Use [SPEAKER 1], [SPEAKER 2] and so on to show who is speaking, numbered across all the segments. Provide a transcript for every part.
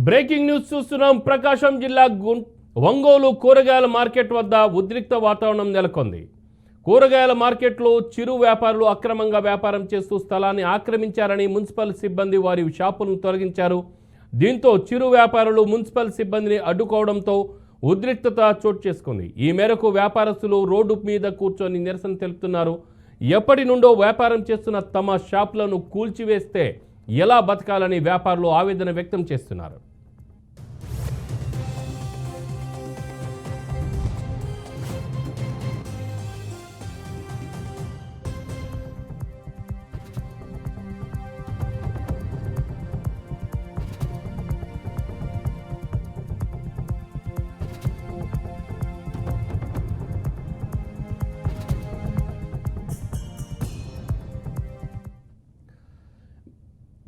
[SPEAKER 1] Breaking news చూస్తున్నాం. ప్రకాశం జిల్లా ఒంగోలు కూరగాయల మార్కెట్ వద్ద ఉద్రిక్త వాతావరణం నెలకొంది. కూరగాయల మార్కెట్లో చిరు వ్యాపారులు అక్రమంగా వ్యాపారం చేస్తూ స్థలాన్ని ఆక్రమించారని మున్సిపల్ సిబ్బంది వారి షాపులను తొలగించారు. దీంతో చిరు వ్యాపారులు మున్సిపల్ సిబ్బందిని అడ్డుకోవడంతో ఉద్రిక్తత చోటు చేసుకుంది. ఈ మేరకు వ్యాపారస్తులు రోడ్డు మీద కూర్చొని నిరసన తెలుపుతున్నారు. ఎప్పటి నుండో వ్యాపారం చేస్తున్న తమ షాపులను కూల్చివేస్తే ఎలా బతకాలని వ్యాపారులు ఆవేదన వ్యక్తం చేస్తున్నారు.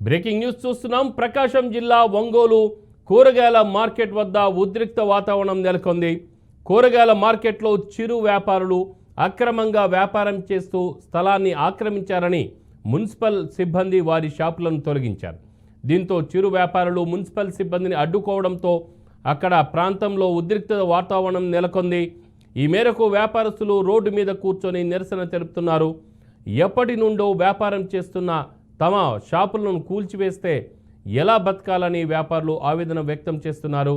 [SPEAKER 1] బ్రేకింగ్ న్యూస్ చూస్తున్నాం. ప్రకాశం జిల్లా ఒంగోలు కూరగాయల మార్కెట్ వద్ద ఉద్రిక్త వాతావరణం నెలకొంది. కూరగాయల మార్కెట్లో చిరు వ్యాపారులు అక్రమంగా వ్యాపారం చేస్తూ స్థలాన్ని ఆక్రమించారని మున్సిపల్ సిబ్బంది వారి షాపులను తొలగించారు. దీంతో చిరు వ్యాపారులు మున్సిపల్ సిబ్బందిని అడ్డుకోవడంతో అక్కడ ప్రాంతంలో ఉద్రిక్త వాతావరణం నెలకొంది. ఈ మేరకు వ్యాపారస్తులు రోడ్డు మీద కూర్చొని నిరసన తెలుపుతున్నారు. ఎప్పటి నుండో వ్యాపారం చేస్తున్న తమ షాపులను కూల్చివేస్తే ఎలా బతకాలని వ్యాపారులు ఆవేదన వ్యక్తం చేస్తున్నారు.